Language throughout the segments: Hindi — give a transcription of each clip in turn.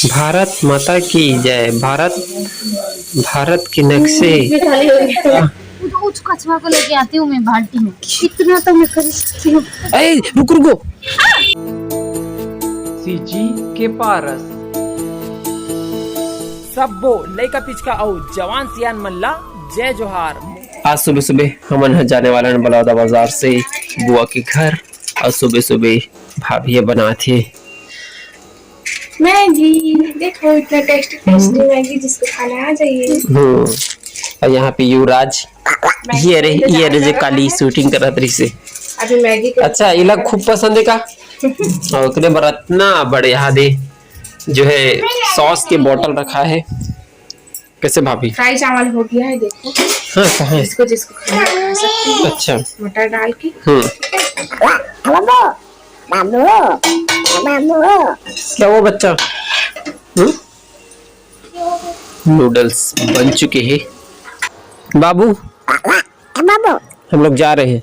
भारत माता की जय। भारत भारत के नक्शे। उस कछुआ को लेके आती हूँ मैं बाल्टी में, इतना तो मैं कर सकती हूँ। रुक रुको। सीजी के पारस सबो लइका पिचका और जवान सियान मल्ला जय जोहार। आज सुबह सुबह हमन जाने वाला बलौदा बाजार से बुआ के घर, और सुबह सुबह भाभी बना थे मैगी। देखो इतना टेस्टी टेस्टी मैगी जिसको खाना आ जाइए। और यहाँ पे युवराज ये रे जो काली शूटिंग करत रही से अभी मैगी अच्छा ये लोग खूब पसंद है का। और उतने बरतना बड़े यहाँ दे जो है सॉस के बोतल रखा है। कैसे भाभी फ्राई चावल हो गया है देखो। हाँ कहाँ है? इसको जिसको खाना खा सकते हैं। अच्छा मटर डाल के। क्या वो बच्चा नूडल्स बन चुके हैं। बाबू हम लोग जा रहे हैं,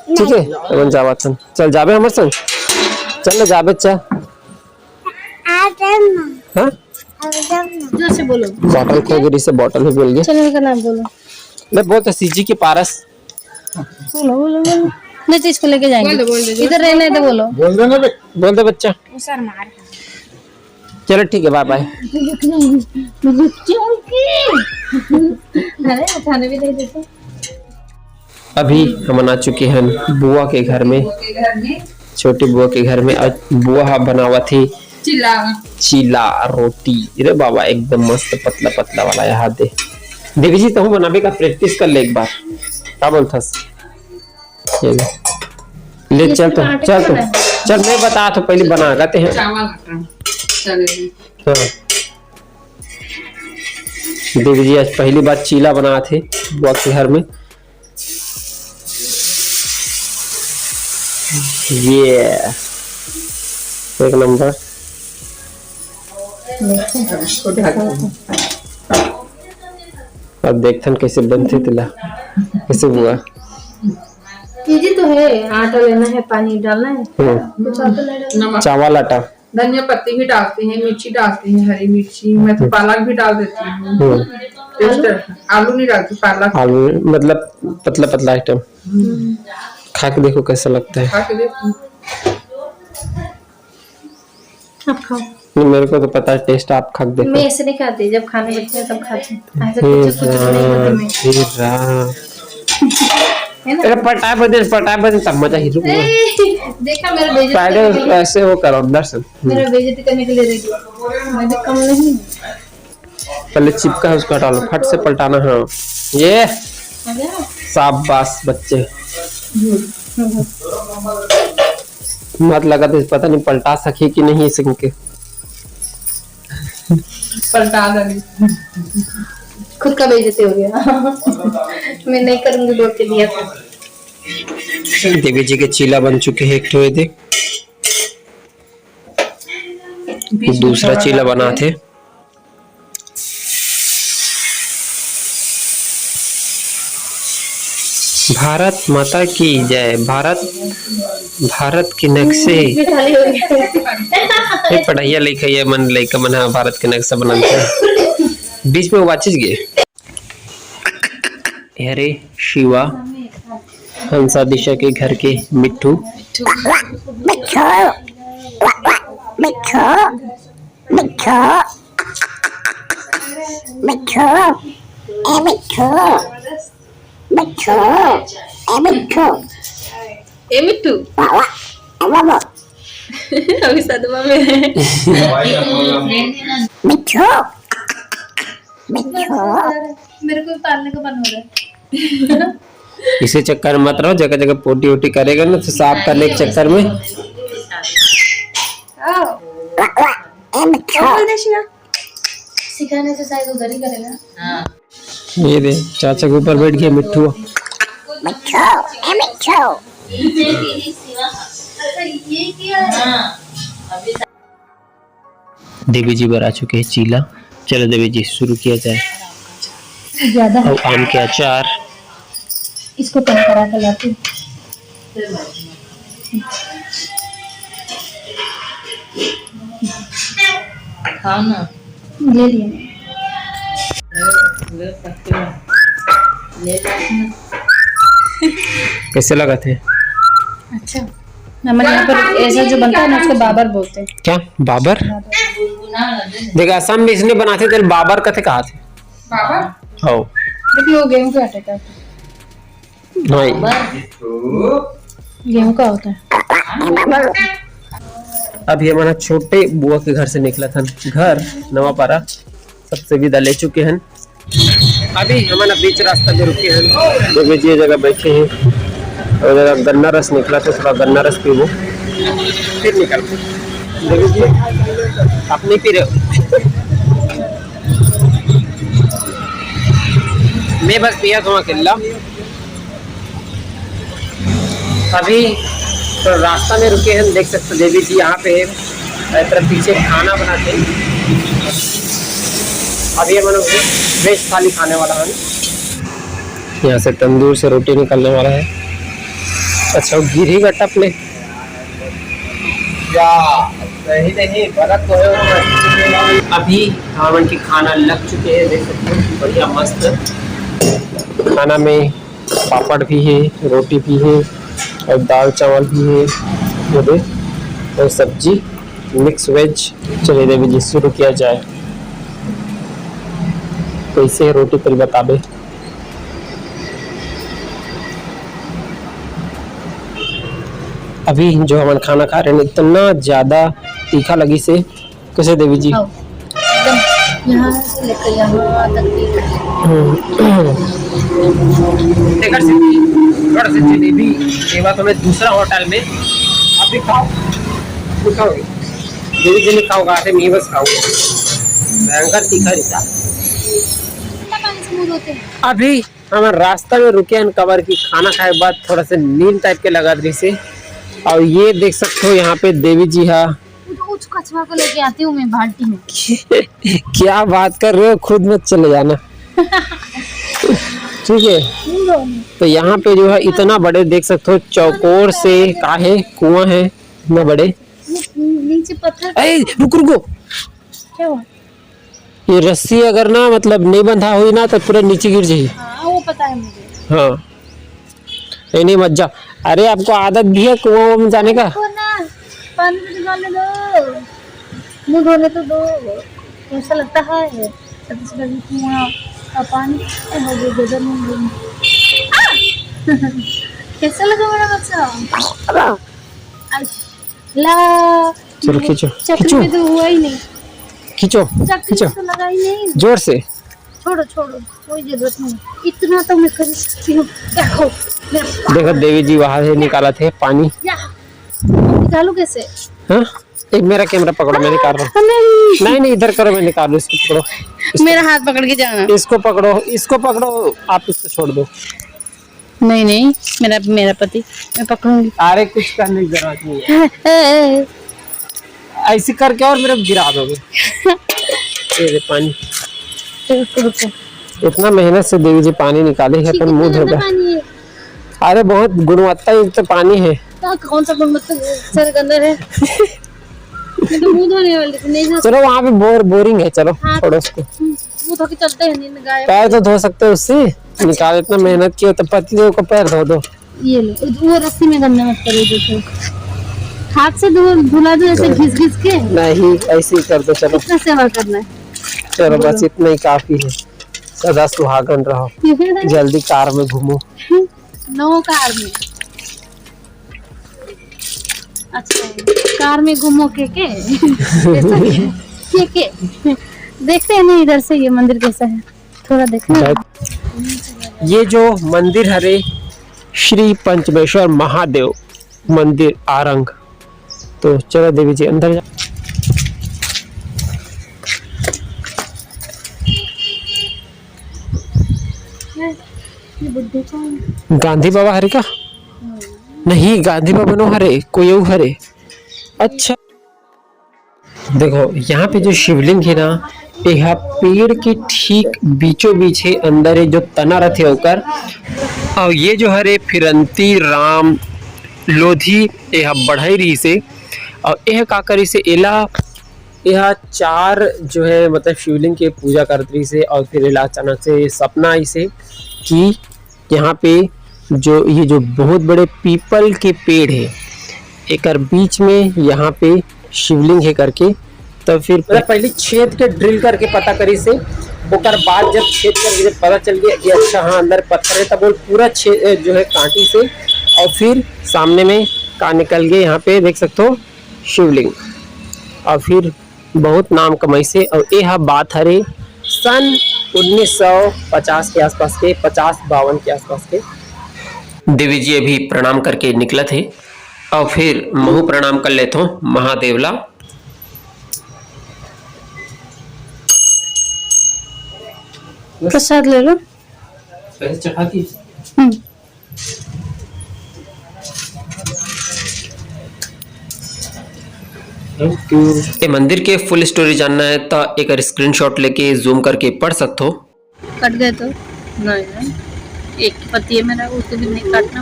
ठीक है? अपन जावत हन, चल जाबे हमर संग, चल जाबे चा। हाँ जोर से बोलो। बॉटल खो गई से बॉटल ही बोल गए। चैनल का नाम बोलो। मैं बोलता सीजी के पारस। बोलो बोलो बोलो। नहीं तो इसको लेके जाएंगे। इधर रहना है तो बोलो। बोल दे बच्चा। सर मार। चलो ठीक है, बाय बाय। अरे खाने भी नहीं देते। अभी हम आ चुके हैं बुआ के घर में, छोटी बुआ के घर में। आज बुआ बनावा थी चीला रोटी। अरे बाबा एकदम मस्त पतला पतला वाला। यहाँ दे देवी जी तुम बनावे का प्रैक्टिस कर ले एक बार। क्या बोलथस? ले चल तो चल मैं बता तो पहले बना गाते हैं। हाँ। देवी जी आज पहली बार चीला बना थे बुआ के घर में। ये एक नंबर। अब देखथन कैसे बनते तिला, कैसे हुआ। चीज़ी तो है, आटा लेना है, पानी डालना है, चावल आटा, धनिया पत्ती भी डालते हैं, मिर्ची डालते हैं, हरी मिर्ची। मैं तो पालक भी डाल देती हूँ। आलू नहीं डालती, पालक। आलू मतलब पतला पतला आइटम। खा के देखो कैसा लगता है। खा के देखो। आप खाओ। मेरे को तो पता है टेस्ट, आप खा के देखो। मैं ऐसे नहीं खाती, जब खाने बैठते हैं तब खाती हूँ। ऐसे कुछ नहीं खाती मैं। पटा बदल तब मजा ही। देखा मेरा बेइज्जती ऐसे वो करो दर्शन। मेरा बेइज्जती करने के लिए रेडी है। मैं तो कम नहीं। पहले चिपका है उसको हटा लो, फट से पलटाना है। ये शाबाश बच्चे। मत लगा तो पता नहीं पलटा सके कि नहीं सीख के। पलटा देंगे। खुद का बेइज्जती हो गया। मैं नहीं करूंगी, बोल के दिया था। देवी जी के चीला बन चुके हैं। एक ठो देख, दूसरा चीला बना थे। भारत माता की जय। भारत भारत के नक्शे। ये पढ़ाइया लिखा ये मन लइका मन भारत के नक्शा बनाते हैं। बीच में वाचिस गए। अरे शिवा हंसा दिशा के घर के मिट्ठू। ए मिट्टू अभी सदमा में है। मेरे को पालने का मन हो रहा है। इसी चक्कर में मत रहो, जगह जगह पोटी वोटी करेगा ना तो साफ करने के चक्कर में। सिखाने से शायद उधर ही करेगा। ये दे चाचा के ऊपर बैठ गया मिट्ठू। देवी जी बना चुके हैं चीला। चलो देवी जी शुरू किया जाए। ज्यादा और आम के अचार। इसको कम करा के लाती। खाओ ना। ले लिए कैसे लगा थे? अच्छा हमारे यहाँ पर ऐसा जो बनता है ना उसको बाबर बोलते हैं। क्या बाबर? देख असम में इसने बनाते थे बाबर कथे कहा थे। बाबा हो देखिए वो गेहूं के आटे का नहीं गेहूं का होता है। अभी हमारा छोटे बुआ के घर से निकला था घर नवापारा, सबसे विदा ले चुके हैं। अभी हमारा बीच रास्ता में रुके हैं, देखिए ये जगह बैठे हैं और जगह गन्ना रस निकला था, थोड़ा गन्ना रस पीवो फिर निकल। देखिए आप नहीं पी रहे हो? मैं बस पिया था अकेला। अभी तो रास्ता में रुके हैं, देख सकते देवी जी यहाँ पे तरफ पीछे खाना बनाते हैं। अभी हम वेज थाली खाने वाला है, यहाँ से तंदूर से रोटी निकलने वाला है। अच्छा गिरी का टपले सही नहीं बरत तो है। अभी हमन की खाना लग चुके हैं, देख सकते हो बढ़िया मस्त खाना में पापड़ भी है, रोटी भी है और दाल चावल भी है ये दे, और सब्जी मिक्स वेज। चलिए देवी जी शुरू किया जाए। कैसे रोटी पर बताबे। अभी जो हम खाना खा रहे हैं इतना ज्यादा तीखा लगी से, कैसे देवी जी? एकदम यहाँ से लेकर यहाँ तक देखकर से थोड़ा सा जलेबी सेवा तो मैं दूसरा होटल में आप भी खाओ, खाओगे देवी जी ने खाओगा आते मैं बस खाऊंगा, भयंकर तीखा रहता। अभी हम रास्ता में रुके हैं कवर की, खाना खाए के बाद थोड़ा सा नींद टाइप के लगा रही से। और ये देख सकते हो यहाँ पे देवी जी है, उस कछुआ को लेके आती हूँ मैं बाल्टी में। क्या बात कर रहे हो, खुद मत चले जाना ठीक है। तो यहाँ पे जो है इतना बड़े देख सकते हो चौकोर से का है कुआं है इतना बड़े। नीचे पत्थर। अरे रुको रुको, क्या हुआ? ये रस्सी अगर ना मतलब नहीं बंधा हुई ना तो पूरा नीचे गिर जाएगी। हाँ वो पता है मुझे। हाँ नहीं मत जा। अरे आपको आदत भी है कुआं में जाने का? ना पानी तो निकालने दो, मुँह धोने तो दो। ऐसा लगता है कुआं का पानी कैसा लगा मेरा बच्चा? ला चलो खींचो चक्कर में तो हुआ ही नहीं। खींचो खींचो तो लगा ही नहीं। जोर से। छोड़ो छोड़ो कोई जरूरत नहीं, इतना तो मैं कर सकती हूँ। देखो देवी जी वहां से निकाला थे पानी। निकालू कैसे? हाँ एक मेरा कैमरा पकड़ो, मैं निकाल रहा हूँ। नहीं इधर करो, मैं निकाल रहा हूँ। इसको पकड़ो, मेरा हाथ पकड़ के जाना। इसको पकड़ो, इसको पकड़ो, आप इसको छोड़ दो। नहीं मेरा पति, मैं पकड़ूंगी। अरे कुछ करने की जरूरत नहीं है, ऐसे करके और मेरे गिरा दोगे। ये पानी इतना मेहनत से देवी जी पानी निकाले है, अपन मुंह धोगा। अरे बहुत गुणवत्ता युक्त तो पानी है। कौन सा गुणवत्ता सर के अंदर है? मैं तो मुंह धोने वाली थी, नहीं। चलो वहाँ पे बोरिंग है, चलो छोड़ो उसको। मुंह धो के चलते हैं, नींद गायब। पैर तो धो सकते हो उससे। निकाल इतना मेहनत किया तो पतिदेव को पैर धो दो। ये लो वो रस्सी में गंदा मत करो, जो हाथ से धुला दो ऐसे घिस के। नहीं ऐसे ही कर दो। चलो कितना सेवा करना है। चलो बस इतना ही काफी है। सदा सुहागन रहो, जल्दी कार में घूमो। नो कार में। अच्छा कार में घूमो के देखते हैं ना इधर से ये मंदिर कैसा है, थोड़ा देखना। ये जो मंदिर है श्री पंचमेश्वर महादेव मंदिर आरंग। तो चलो देवी जी अंदर जा। गांधी बाबा हरे का नहीं, गांधी बाबा नो हरे कोई हरे। अच्छा देखो यहाँ पे जो शिवलिंग है ना, यह पेड़ के ठीक बीचों बीच है, अंदर है जो तना रथे होकर। और ये जो हरे फिरंती राम लोधी यह बढ़ाई रही से, और यह का करी से एला यह 4 जो है मतलब शिवलिंग के पूजा करती से और फिर अचानक से सपना इसे कि यहाँ पे ये जो बहुत बड़े पीपल के पेड़ है एक बीच में यहाँ पे शिवलिंग है करके। तो फिर पहले छेद के ड्रिल करके पता करी से ओकर बाद जब छेद करके जब पता चल गया कि अच्छा हाँ अंदर पत्थर है तब वो पूरा छेद जो है कांटी से और फिर सामने में का निकल गए यहाँ पे देख सकते हो शिवलिंग। और फिर बहुत नाम कमाई से और यह बात हरे सन 1950 के आसपास के 50-52 के आसपास के। देवी जी अभी प्रणाम करके निकले थे और फिर महू प्रणाम कर लेते हो महादेवला। प्रसाद ले लो। पहले चढ़ा दी। ये मंदिर के फुल स्टोरी जानना है तो एक स्क्रीनशॉट लेके जूम करके पढ़ सकते हो। कट गए तो नहीं एक पति है मेरा उसको भी नहीं काटना।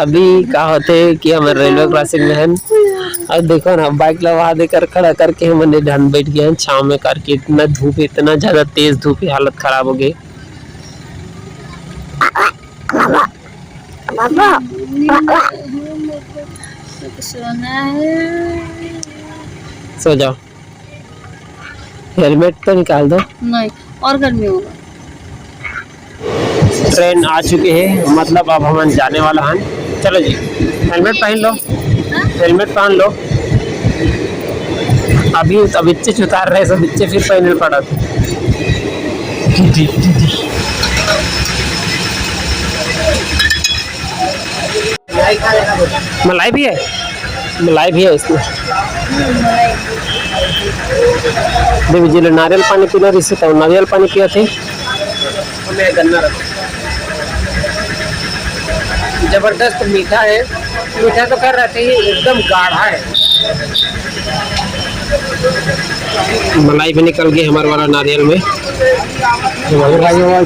अभी क्या होते कि हमारे रेलवे क्रॉसिंग में है अब देखो ना बाइक लगा देकर खड़ा करके हमने ढन बैठ गए हैं छाव में करके। इतना धूप इतना ज्यादा तेज धूप है हालत खराब हो गई। सोना है सो जाओ। हेलमेट तो निकाल दो। नहीं और गर्मी होगा। ट्रेन आ चुके हैं मतलब अब हम जाने वाला हैं। चलो जी हेलमेट पहन लो। हेलमेट पहन लो। अभी तो बच्चे उतार रहे सब बच्चे फिर पहनने पड़ा था। मलाई भी है। मलाई भी है इसमें। देवी जी ने नारियल पानी पीना रिश्ते तो नारियल पानी पिया थे। हमें गन्ना रखो। जबरदस्त मीठा है। मीठा तो कर रहे थे एकदम गाढ़ा है। मलाई भी निकल गई हमारे वाला नारियल में।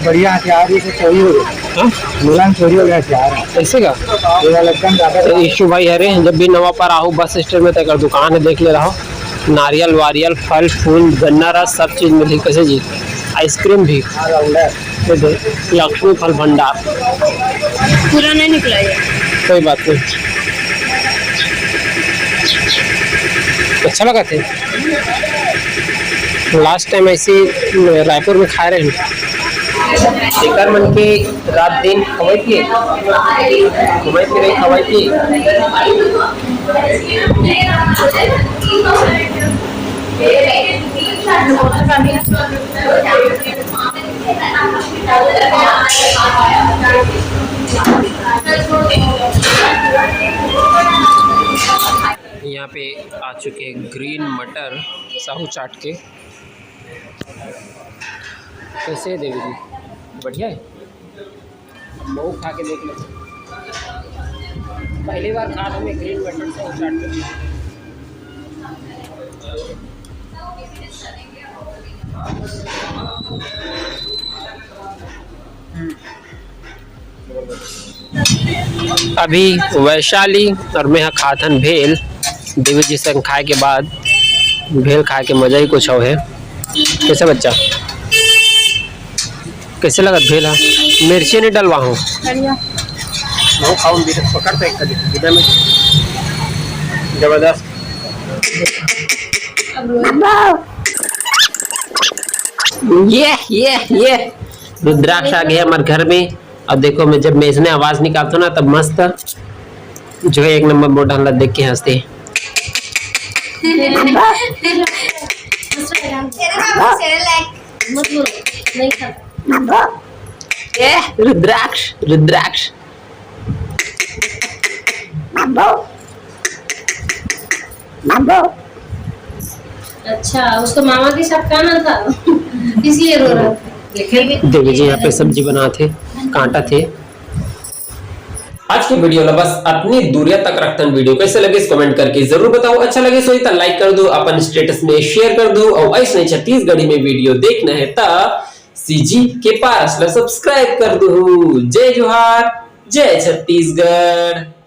बढ़िया हथियार से चोरी हो गया। मुलायम चोरी हो गया हथियार ऐसे का ये वाला एकदम ज्यादा। इशू भाई अरे जब भी नवा पर आओ बस स्टैंड में तक दुकान है देख ले रहा हो। नारियल वारियल फल फूल गन्ना रस सब चीज मिली। कैसे जी आइसक्रीम भी लक्ष्मी फल भंडार पूरा नहीं निकला ये। कोई बात नहीं। अच्छा लगा थे। लास्ट टाइम ऐसे रायपुर में खा रहे हैं। एकर मन के रात दिन खवाई थी घुमाई फिर खवाई थी। यहाँ पे आ चुके हैं ग्रीन मटर साहू चाट के। कैसे है देवी जी बढ़िया है। बहुत खा के देख लो। पहली बार खा हमें ग्रीन मटर साहू चाट के। अभी वैशाली और मैं खाथन भेल। देवी जी से खाए के बाद भेल खाए के मजा ही कुछ और है। कैसे बच्चा कैसे लगा भेल? मिर्ची नहीं डलवा हूँ खाओ पकड़ते में जबरदस्त। ये रुद्राक्ष आ गया हमारे घर में। अब देखो मैं जब मैं इसने आवाज निकालता हूँ ना तब मस्त जो है एक नंबर मोटा हल्ला देख के हंसते। रुद्राक्ष रुद्राक्ष अच्छा उसको मामा के साथ खाना था इसलिए रो रहा था। देवी जी यहाँ पे सब्जी बना थे कांटा थे। आज की वीडियो ना बस अपनी दूरिया तक रखते हैं। वीडियो कैसे लगे कमेंट करके जरूर बताओ। अच्छा लगे सो तो लाइक कर दो अपन स्टेटस में शेयर कर दो। और ऐसे छत्तीसगढ़ी में वीडियो देखना है तो सीजी के पास सब्सक्राइब कर दो। जय जोहार जय छत्तीसगढ़।